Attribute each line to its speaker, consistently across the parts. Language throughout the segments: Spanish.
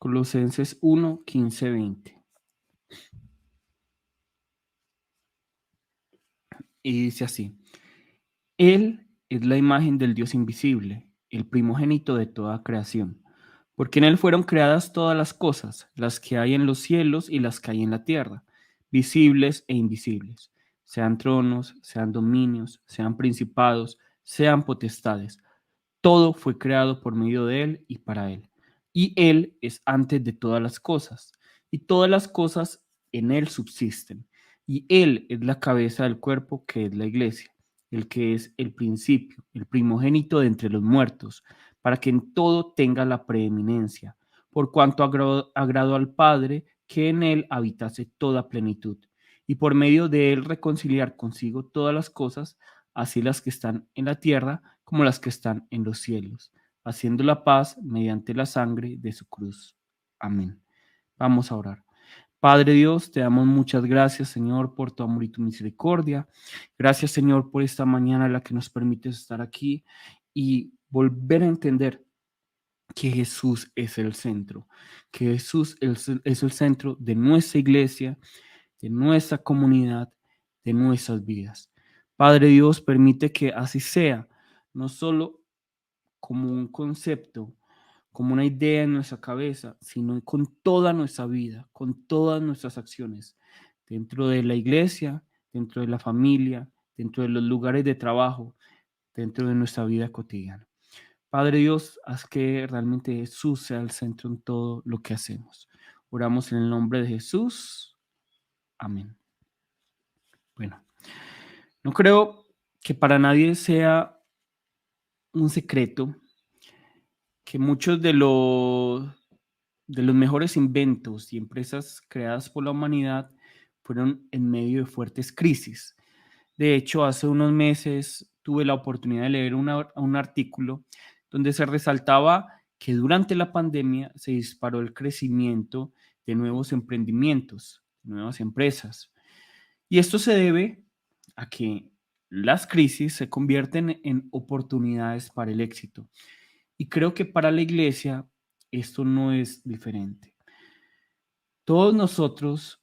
Speaker 1: Colosenses 1, 15, 20. Y dice así: Él es la imagen del Dios invisible, el primogénito de toda creación, porque en Él fueron creadas todas las cosas, las que hay en los cielos y las que hay en la tierra, visibles e invisibles, sean tronos, sean dominios, sean principados, sean potestades. Todo fue creado por medio de Él y para Él. Y Él es antes de todas las cosas, y todas las cosas en Él subsisten. Y Él es la cabeza del cuerpo, que es la iglesia, el que es el principio, el primogénito de entre los muertos, para que en todo tenga la preeminencia, por cuanto agradó al Padre que en Él habitase toda plenitud, y por medio de Él reconciliar consigo todas las cosas, así las que están en la tierra como las que están en los cielos, haciendo la paz mediante la sangre de su cruz. Amén. Vamos a orar. Padre Dios, te damos muchas gracias, Señor, por tu amor y tu misericordia. Gracias, Señor, por esta mañana en la que nos permites estar aquí y volver a entender que Jesús es el centro, que Jesús es el centro de nuestra iglesia, de nuestra comunidad, de nuestras vidas. Padre Dios, permite que así sea, no solo como un concepto, como una idea en nuestra cabeza, sino con toda nuestra vida, con todas nuestras acciones, dentro de la iglesia, dentro de la familia, dentro de los lugares de trabajo, dentro de nuestra vida cotidiana. Padre Dios, haz que realmente Jesús sea el centro en todo lo que hacemos. Oramos en el nombre de Jesús. Amén. Bueno, no creo que para nadie sea un secreto que muchos de los mejores inventos y empresas creadas por la humanidad fueron en medio de fuertes crisis. De hecho, hace unos meses tuve la oportunidad de leer un artículo donde se resaltaba que durante la pandemia se disparó el crecimiento de nuevos emprendimientos, nuevas empresas. Y esto se debe a que las crisis se convierten en oportunidades para el éxito. Y creo que para la iglesia esto no es diferente. Todos nosotros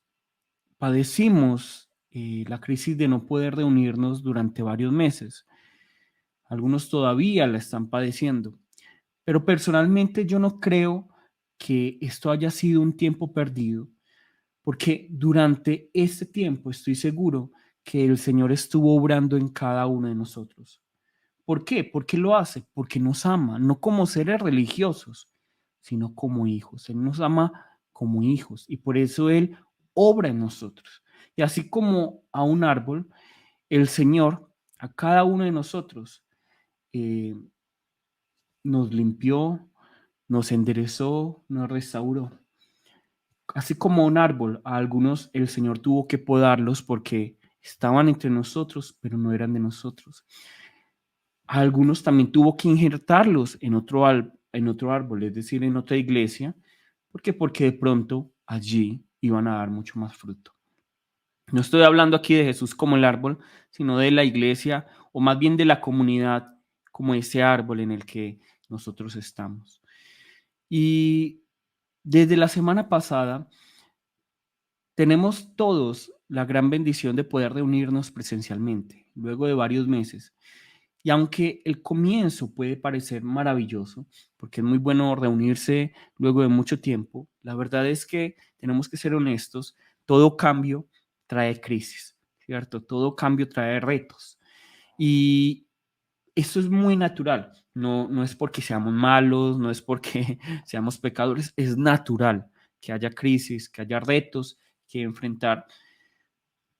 Speaker 1: padecimos la crisis de no poder reunirnos durante varios meses. Algunos todavía la están padeciendo, pero personalmente yo no creo que esto haya sido un tiempo perdido, porque durante este tiempo estoy seguro que el Señor estuvo obrando en cada uno de nosotros. ¿Por qué? ¿Por qué lo hace? Porque nos ama, no como seres religiosos, sino como hijos. Él nos ama como hijos y por eso Él obra en nosotros. Y así como a un árbol, el Señor, a cada uno de nosotros, eh, nos limpió, nos enderezó, nos restauró. Así como un árbol, a algunos el Señor tuvo que podarlos porque estaban entre nosotros, pero no eran de nosotros. A algunos también tuvo que injertarlos en otro árbol, es decir, en otra iglesia. ¿Por qué? Porque de pronto allí iban a dar mucho más fruto. No estoy hablando aquí de Jesús como el árbol, sino de la iglesia o más bien de la comunidad como ese árbol en el que nosotros estamos. Y desde la semana pasada tenemos todos la gran bendición de poder reunirnos presencialmente, luego de varios meses. Y aunque el comienzo puede parecer maravilloso, porque es muy bueno reunirse luego de mucho tiempo, la verdad es que tenemos que ser honestos, todo cambio trae crisis, ¿cierto? Todo cambio trae retos. Y eso es muy natural, no es porque seamos malos, no es porque seamos pecadores, es natural que haya crisis, que haya retos que enfrentar.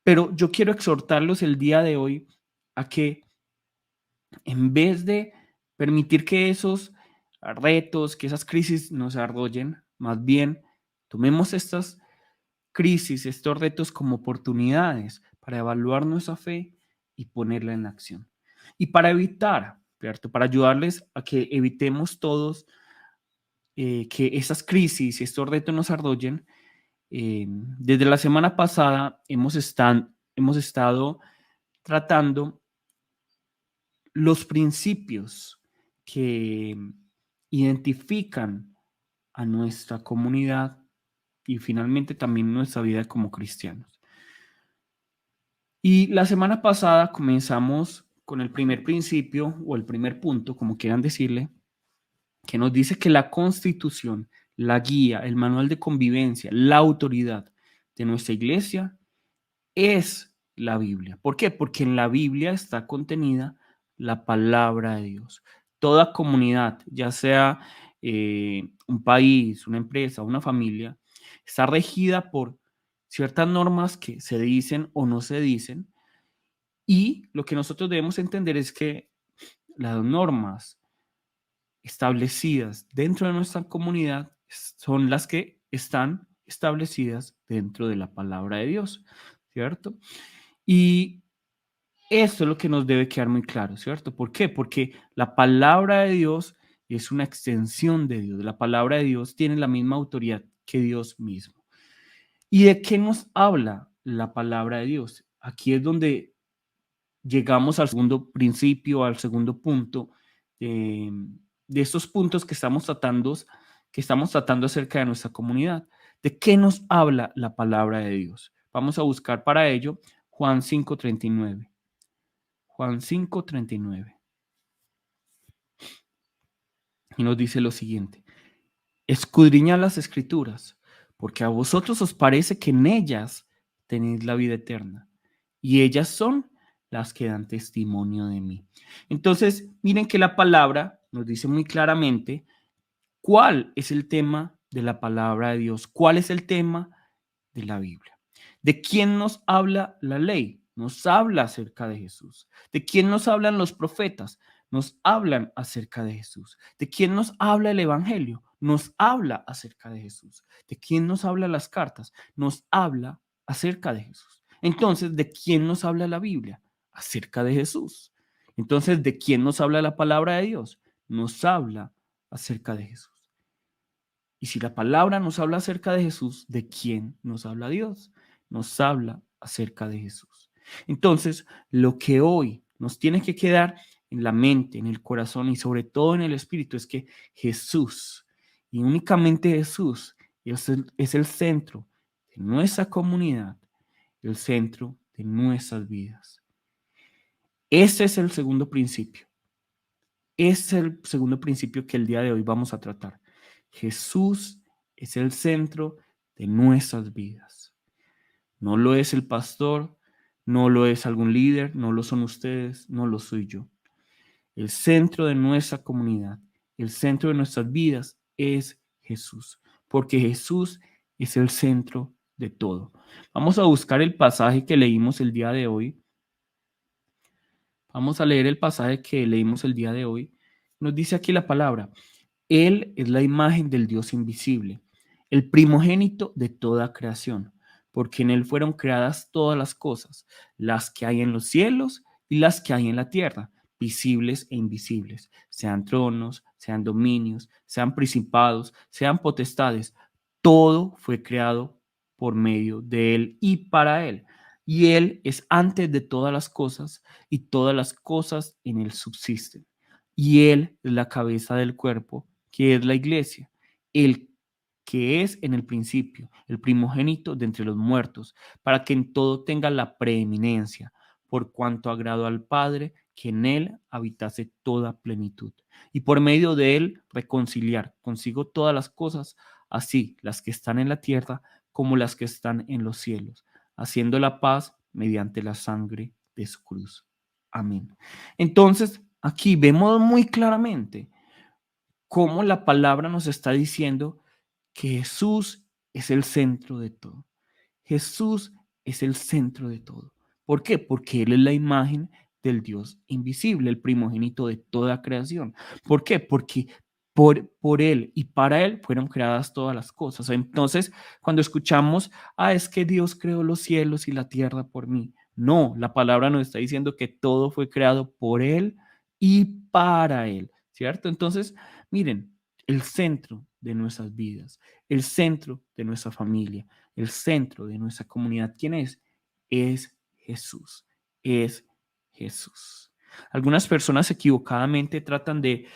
Speaker 1: Pero yo quiero exhortarlos el día de hoy a que en vez de permitir que esos retos, que esas crisis nos arrollen, más bien tomemos estas crisis, estos retos como oportunidades para evaluar nuestra fe y ponerla en acción. Y para evitar, ¿cierto? Para ayudarles a que evitemos todos que esas crisis y estos retos nos arrollen, desde la semana pasada hemos estado tratando los principios que identifican a nuestra comunidad y finalmente también nuestra vida como cristianos. Y la semana pasada comenzamos con el primer principio o el primer punto, como quieran decirle, que nos dice que la Constitución, la guía, el manual de convivencia, la autoridad de nuestra iglesia es la Biblia. ¿Por qué? Porque en la Biblia está contenida la palabra de Dios. Toda comunidad, ya sea un país, una empresa, una familia, está regida por ciertas normas que se dicen o no se dicen. Y lo que nosotros debemos entender es que las normas establecidas dentro de nuestra comunidad son las que están establecidas dentro de la palabra de Dios, ¿cierto? Y esto es lo que nos debe quedar muy claro, ¿cierto? ¿Por qué? Porque la palabra de Dios es una extensión de Dios. La palabra de Dios tiene la misma autoridad que Dios mismo. ¿Y de qué nos habla la palabra de Dios? Aquí es donde llegamos al segundo principio, al segundo punto eh, de estos puntos que estamos tratando acerca de nuestra comunidad. ¿De qué nos habla la palabra de Dios? Vamos a buscar para ello Juan 5:39. Juan 5:39. Y nos dice lo siguiente: escudriñad las escrituras, porque a vosotros os parece que en ellas tenéis la vida eterna, y ellas son las que dan testimonio de mí. Entonces, miren que la palabra nos dice muy claramente cuál es el tema de la palabra de Dios, cuál es el tema de la Biblia. ¿De quién nos habla la ley? Nos habla acerca de Jesús. ¿De quién nos hablan los profetas? Nos hablan acerca de Jesús. ¿De quién nos habla el Evangelio? Nos habla acerca de Jesús. ¿De quién nos habla las cartas? Nos habla acerca de Jesús. Entonces, ¿de quién nos habla la Biblia? Acerca de Jesús. Entonces, ¿de quién nos habla la palabra de Dios? Nos habla acerca de Jesús. Y si la palabra nos habla acerca de Jesús, ¿de quién nos habla Dios? Nos habla acerca de Jesús. Entonces, lo que hoy nos tiene que quedar en la mente, en el corazón y sobre todo en el espíritu es que Jesús, y únicamente Jesús, es el centro de nuestra comunidad, el centro de nuestras vidas. Ese es el segundo principio. Es el segundo principio que el día de hoy vamos a tratar. Jesús es el centro de nuestras vidas. No lo es el pastor, no lo es algún líder, no lo son ustedes, no lo soy yo. El centro de nuestra comunidad, el centro de nuestras vidas es Jesús, porque Jesús es el centro de todo. Vamos a buscar el pasaje que leímos el día de hoy. Vamos a leer el pasaje que leímos el día de hoy. Nos dice aquí la palabra: Él es la imagen del Dios invisible, el primogénito de toda creación, porque en Él fueron creadas todas las cosas, las que hay en los cielos y las que hay en la tierra, visibles e invisibles, sean tronos, sean dominios, sean principados, sean potestades. Todo fue creado por medio de Él y para Él. Y Él es antes de todas las cosas, y todas las cosas en Él subsisten. Y Él es la cabeza del cuerpo, que es la iglesia, el que es en el principio, el primogénito de entre los muertos, para que en todo tenga la preeminencia, por cuanto agradó al Padre que en él habitase toda plenitud, y por medio de él reconciliar consigo todas las cosas, así las que están en la tierra como las que están en los cielos, haciendo la paz mediante la sangre de su cruz. Amén. Entonces, aquí vemos muy claramente cómo la palabra nos está diciendo que Jesús es el centro de todo. Jesús es el centro de todo. ¿Por qué? Porque Él es la imagen del Dios invisible, el primogénito de toda creación. ¿Por qué? Porque por Él y para Él fueron creadas todas las cosas. Entonces, cuando escuchamos, es que Dios creó los cielos y la tierra por mí. No, la palabra nos está diciendo que todo fue creado por Él y para Él, ¿cierto? Entonces, miren, el centro de nuestras vidas, el centro de nuestra familia, el centro de nuestra comunidad, ¿quién es? Es Jesús, es Jesús. Algunas personas equivocadamente tratan de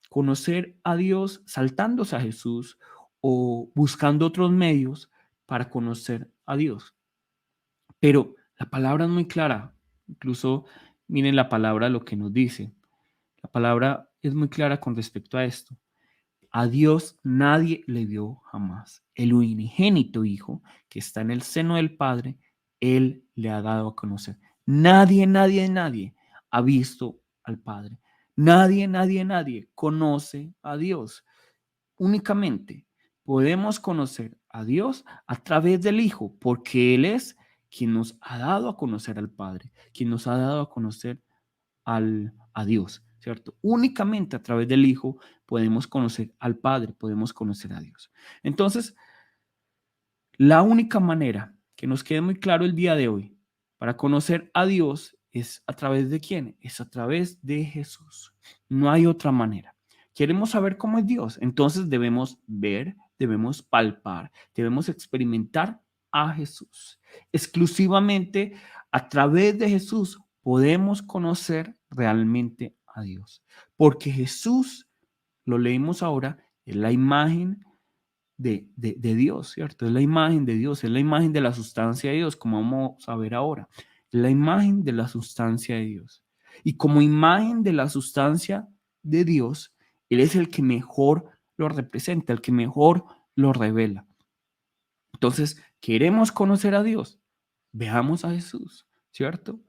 Speaker 1: conocer a Dios saltándose a Jesús o buscando otros medios para conocer a Dios. Pero la palabra es muy clara. Incluso miren la palabra lo que nos dice. La palabra es muy clara con respecto a esto. A Dios nadie le vio jamás. El unigénito Hijo que está en el seno del Padre, Él le ha dado a conocer. Nadie ha visto al Padre. Nadie conoce a Dios. Únicamente podemos conocer a Dios a través del Hijo, porque Él es quien nos ha dado a conocer al Padre, quien nos ha dado a conocer a Dios, ¿cierto? Únicamente a través del Hijo podemos conocer al Padre, podemos conocer a Dios. Entonces, la única manera que nos quede muy claro el día de hoy para conocer a Dios es a través de quién, es a través de Jesús. No hay otra manera. Queremos saber cómo es Dios, entonces debemos ver, debemos palpar, debemos experimentar a Jesús. Exclusivamente a través de Jesús podemos conocer realmente a Dios, porque Jesús, lo leímos ahora, es la imagen de Dios, ¿cierto? Es la imagen de Dios, es la imagen de la sustancia de Dios, como vamos a ver ahora. Es la imagen de la sustancia de Dios. Y como imagen de la sustancia de Dios, Él es el que mejor lo representa, el que mejor lo revela. Entonces, ¿queremos conocer a Dios? Veamos a Jesús, ¿cierto?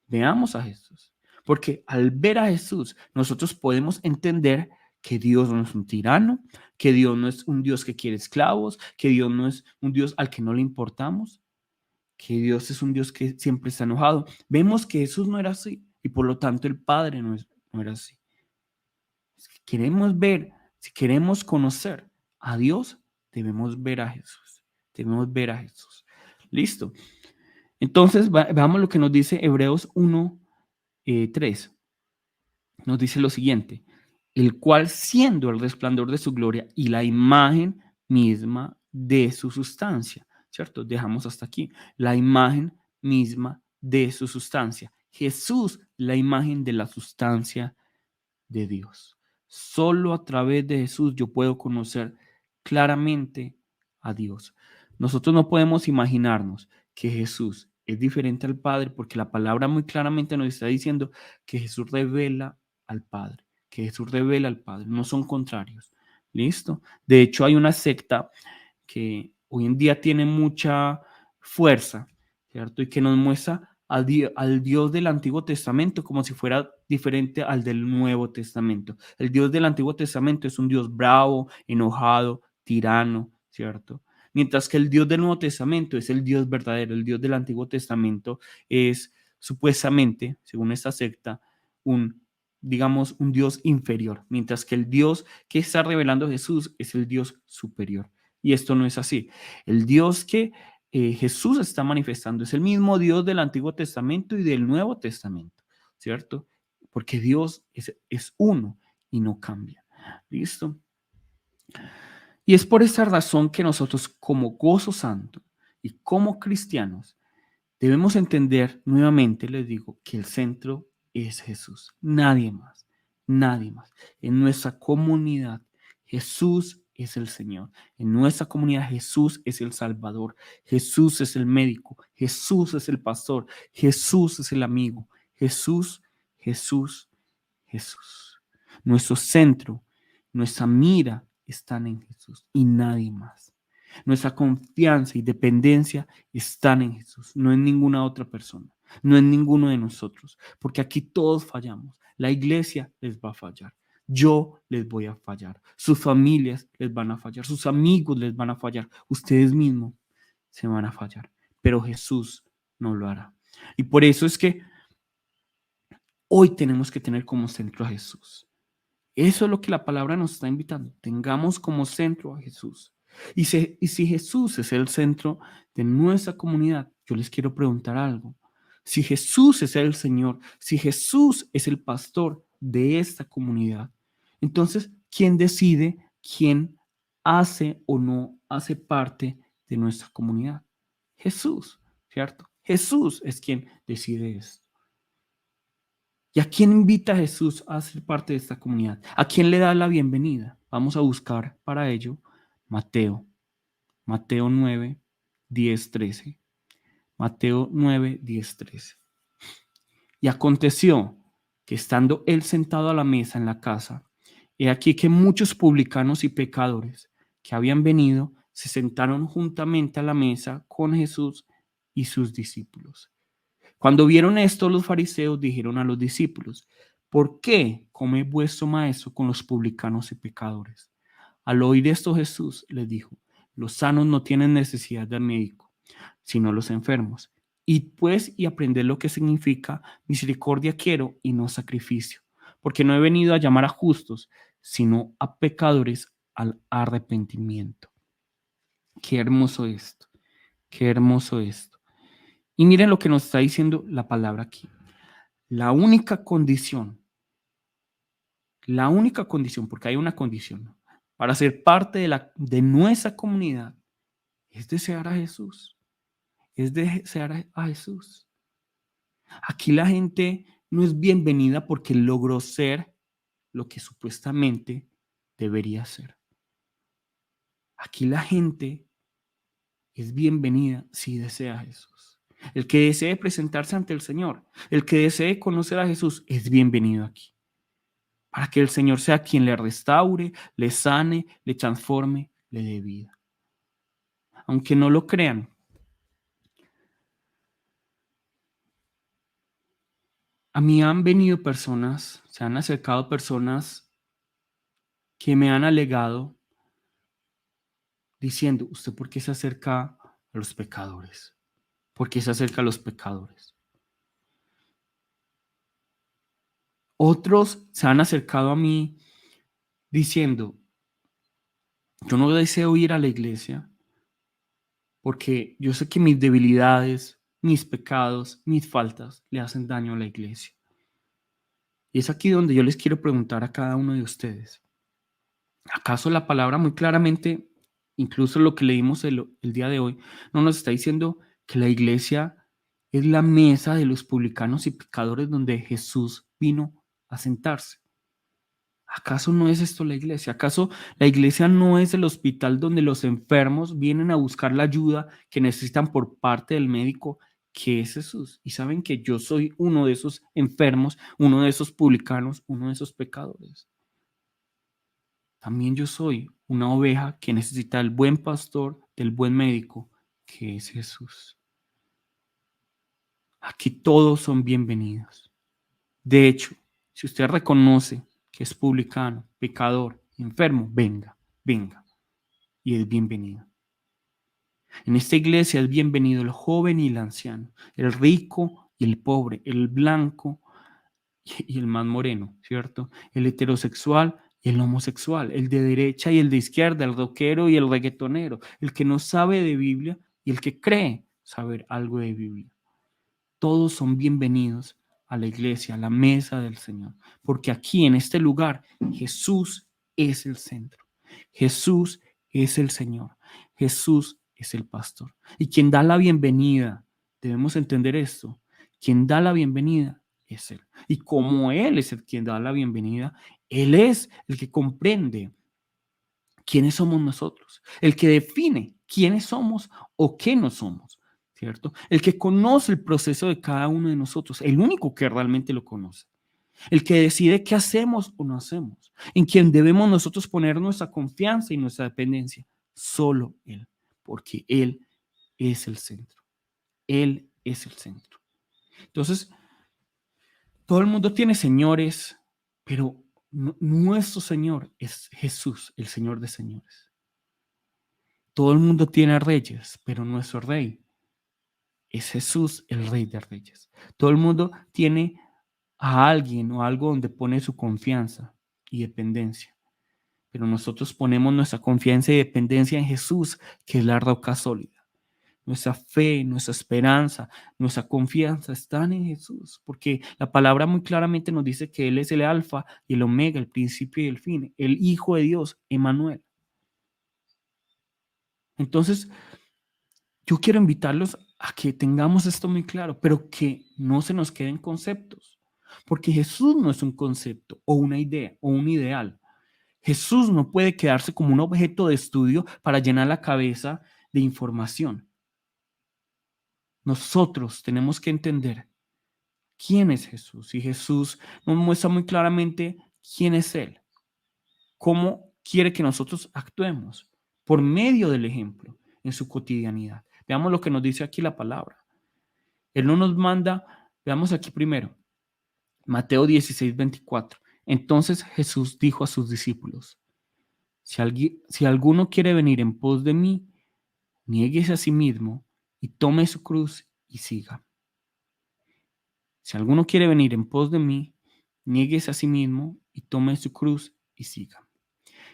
Speaker 1: Veamos a Jesús. Porque al ver a Jesús, nosotros podemos entender que Dios no es un tirano, que Dios no es un Dios que quiere esclavos, que Dios no es un Dios al que no le importamos, que Dios es un Dios que siempre está enojado. Vemos que Jesús no era así y por lo tanto el Padre no era así. Si queremos ver, si queremos conocer a Dios, debemos ver a Jesús. Debemos ver a Jesús. Listo. Entonces, veamos lo que nos dice Hebreos 1, 3. Nos dice lo siguiente, el cual siendo el resplandor de su gloria y la imagen misma de su sustancia, ¿cierto? Dejamos hasta aquí, la imagen misma de su sustancia. Jesús, la imagen de la sustancia de Dios. Solo a través de Jesús yo puedo conocer claramente a Dios. Nosotros no podemos imaginarnos que Jesús es diferente al Padre porque la palabra muy claramente nos está diciendo que Jesús revela al Padre, que Jesús revela al Padre, no son contrarios. ¿Listo? De hecho, hay una secta que hoy en día tiene mucha fuerza, ¿cierto? Y que nos muestra al Dios del Antiguo Testamento como si fuera diferente al del Nuevo Testamento. El Dios del Antiguo Testamento es un Dios bravo, enojado, tirano, ¿cierto? Mientras que el Dios del Nuevo Testamento es el Dios verdadero. El Dios del Antiguo Testamento es supuestamente, según esta secta, digamos, un Dios inferior, mientras que el Dios que está revelando Jesús es el Dios superior. Y esto no es así. El Dios que Jesús está manifestando es el mismo Dios del Antiguo Testamento y del Nuevo Testamento, ¿cierto? Porque Dios es uno y no cambia. ¿Listo? Y es por esa razón que nosotros como Gozo Santo y como cristianos debemos entender nuevamente, les digo, que el centro es Jesús, nadie más, nadie más. En nuestra comunidad, Jesús es el Señor. En nuestra comunidad, Jesús es el Salvador. Jesús es el médico. Jesús es el pastor. Jesús es el amigo. Jesús, Jesús, Jesús. Nuestro centro, nuestra mira están en Jesús y nadie más. Nuestra confianza y dependencia están en Jesús, no en ninguna otra persona, no en ninguno de nosotros, porque aquí todos fallamos. La iglesia les va a fallar. Yo les voy a fallar. Sus familias les van a fallar. Sus amigos les van a fallar. Ustedes mismos se van a fallar. Pero Jesús no lo hará. Y por eso es que hoy tenemos que tener como centro a Jesús. Eso es lo que la palabra nos está invitando. Tengamos como centro a Jesús. Y si Jesús es el centro de nuestra comunidad, yo les quiero preguntar algo. Si Jesús es el Señor, si Jesús es el pastor de esta comunidad, entonces, ¿quién decide quién hace o no hace parte de nuestra comunidad? Jesús, ¿cierto? Jesús es quien decide esto. ¿Y a quién invita Jesús a ser parte de esta comunidad? ¿A quién le da la bienvenida? Vamos a buscar para ello Mateo, Mateo 9, 10, 13. Mateo 9, 10, 13. Y aconteció que estando él sentado a la mesa en la casa, he aquí que muchos publicanos y pecadores que habían venido se sentaron juntamente a la mesa con Jesús y sus discípulos. Cuando vieron esto, los fariseos dijeron a los discípulos: ¿por qué come vuestro maestro con los publicanos y pecadores? Al oír esto, Jesús les dijo: los sanos no tienen necesidad del médico, sino los enfermos. Id pues y aprended lo que significa misericordia quiero y no sacrificio, porque no he venido a llamar a justos, sino a pecadores al arrepentimiento. Qué hermoso esto, qué hermoso esto. Y miren lo que nos está diciendo la palabra aquí. La única condición, porque hay una condición, ¿no?, para ser parte de nuestra comunidad es desear a Jesús, es desear a Jesús. Aquí la gente no es bienvenida porque logró ser lo que supuestamente debería ser. Aquí la gente es bienvenida si desea a Jesús. El que desee presentarse ante el Señor, el que desee conocer a Jesús, es bienvenido aquí. Para que el Señor sea quien le restaure, le sane, le transforme, le dé vida. Aunque no lo crean, a mí han venido personas, se han acercado personas que me han alegado diciendo: ¿usted por qué se acerca a los pecadores? ¿Por qué se acerca a los pecadores? Otros se han acercado a mí diciendo: yo no deseo ir a la iglesia porque yo sé que mis debilidades, mis pecados, mis faltas le hacen daño a la iglesia. Y es aquí donde yo les quiero preguntar a cada uno de ustedes: ¿acaso la palabra muy claramente, incluso lo que leímos el día de hoy, no nos está diciendo que la iglesia es la mesa de los publicanos y pecadores donde Jesús vino a sentarse? ¿Acaso no es esto la iglesia? ¿Acaso la iglesia no es el hospital donde los enfermos vienen a buscar la ayuda que necesitan por parte del médico, que es Jesús? Y saben que yo soy uno de esos enfermos, uno de esos publicanos, uno de esos pecadores. También yo soy una oveja que necesita del buen pastor, del buen médico, que es Jesús. Aquí todos son bienvenidos. De hecho, si usted reconoce que es publicano, pecador, enfermo, venga, venga, y es bienvenido. En esta iglesia es bienvenido el joven y el anciano, el rico y el pobre, el blanco y el más moreno, ¿cierto? El heterosexual y el homosexual, el de derecha y el de izquierda, el rockero y el reggaetonero, el que no sabe de Biblia y el que cree saber algo de Biblia. Todos son bienvenidos a la iglesia, a la mesa del Señor, porque aquí en este lugar Jesús es el centro. Jesús es el Señor. Jesús es el pastor. Y quien da la bienvenida, debemos entender esto, quien da la bienvenida es Él. Y como Él es el quien da la bienvenida, Él es el que comprende quiénes somos nosotros, el que define quiénes somos o qué no somos, ¿cierto? El que conoce el proceso de cada uno de nosotros, el único que realmente lo conoce, el que decide qué hacemos o no hacemos, en quien debemos nosotros poner nuestra confianza y nuestra dependencia, solo Él, porque Él es el centro, Él es el centro. Entonces, todo el mundo tiene señores, pero nuestro Señor es Jesús, el Señor de señores. Todo el mundo tiene reyes, pero nuestro rey es Jesús, el Rey de Reyes. Todo el mundo tiene a alguien o algo donde pone su confianza y dependencia, pero nosotros ponemos nuestra confianza y dependencia en Jesús, que es la roca sólida. Nuestra fe, nuestra esperanza, nuestra confianza están en Jesús, porque la palabra muy claramente nos dice que Él es el alfa y el omega, el principio y el fin, el Hijo de Dios, Emmanuel. Entonces, yo quiero invitarlos a que tengamos esto muy claro, pero que no se nos queden conceptos, porque Jesús no es un concepto o una idea o un ideal. Jesús no puede quedarse como un objeto de estudio para llenar la cabeza de información. Nosotros tenemos que entender quién es Jesús, y Jesús nos muestra muy claramente quién es Él, cómo quiere que nosotros actuemos por medio del ejemplo en su cotidianidad. Veamos lo que nos dice aquí la palabra. Él no nos manda, veamos aquí primero, Mateo 16:24. Entonces Jesús dijo a sus discípulos, si alguno quiere venir en pos de mí, niéguese a sí mismo y tome su cruz y siga. Si alguno quiere venir en pos de mí, niéguese a sí mismo y tome su cruz y siga.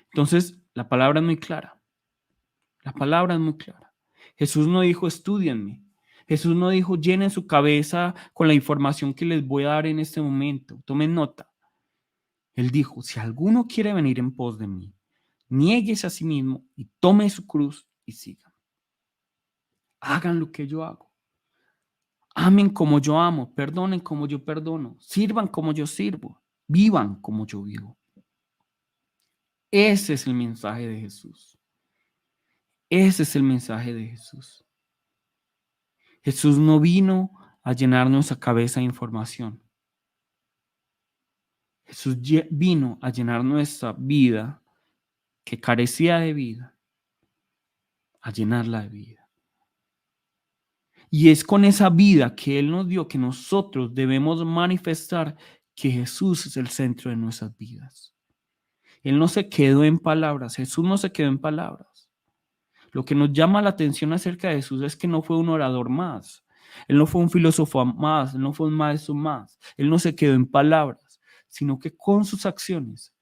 Speaker 1: Entonces, la palabra es muy clara. La palabra es muy clara. Jesús no dijo, estúdienme. Jesús no dijo, llenen su cabeza con la información que les voy a dar en este momento. Tomen nota. Él dijo, si alguno quiere venir en pos de mí, niéguese a sí mismo y tome su cruz y siga. Hagan lo que yo hago. Amen como yo amo, perdonen como yo perdono, sirvan como yo sirvo, vivan como yo vivo. Ese es el mensaje de Jesús. Ese es el mensaje de Jesús. Jesús no vino a llenar nuestra cabeza de información. Jesús vino a llenar nuestra vida que carecía de vida, a llenarla de vida. Y es con esa vida que Él nos dio que nosotros debemos manifestar que Jesús es el centro de nuestras vidas. Él no se quedó en palabras, Jesús no se quedó en palabras. Lo que nos llama la atención acerca de Jesús es que no fue un orador más, Él no fue un filósofo más, Él no fue un maestro más, Él no se quedó en palabras, sino que con sus acciones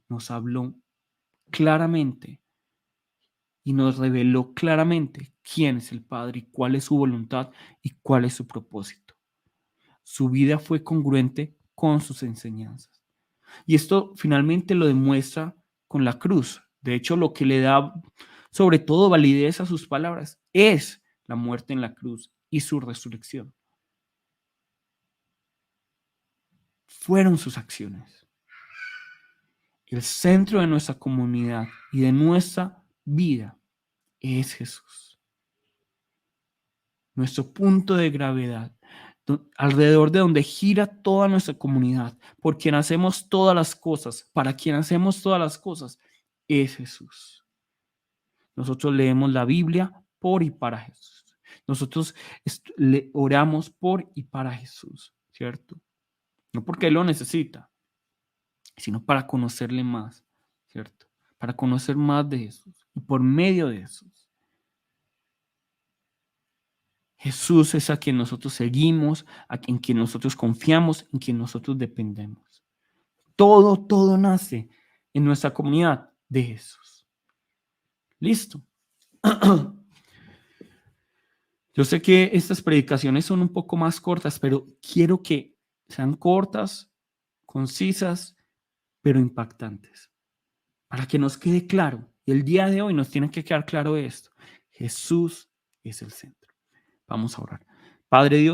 Speaker 1: nos habló claramente y nos reveló claramente quién es el Padre y cuál es su voluntad y cuál es su propósito. Su vida fue congruente con sus enseñanzas. Y esto finalmente lo demuestra con la cruz. De hecho, lo que le da sobre todo validez a sus palabras es la muerte en la cruz y su resurrección. Fueron sus acciones. El centro de nuestra comunidad y de nuestra vida es Jesús. Nuestro punto de gravedad, alrededor de donde gira toda nuestra comunidad, por quien hacemos todas las cosas, para quien hacemos todas las cosas, es Jesús. Nosotros leemos la Biblia por y para Jesús. Nosotros le oramos por y para Jesús, ¿cierto? No porque Él lo necesita, sino para conocerle más, ¿cierto? Para conocer más de Jesús y por medio de Jesús. Jesús es a quien nosotros seguimos, en quien nosotros confiamos, en quien nosotros dependemos. Todo nace en nuestra comunidad de Jesús. Listo. Yo sé que estas predicaciones son un poco más cortas, pero quiero que sean cortas, concisas, pero impactantes, para que nos quede claro. Y el día de hoy nos tiene que quedar claro esto. Jesús es el centro. Vamos a orar. Padre Dios,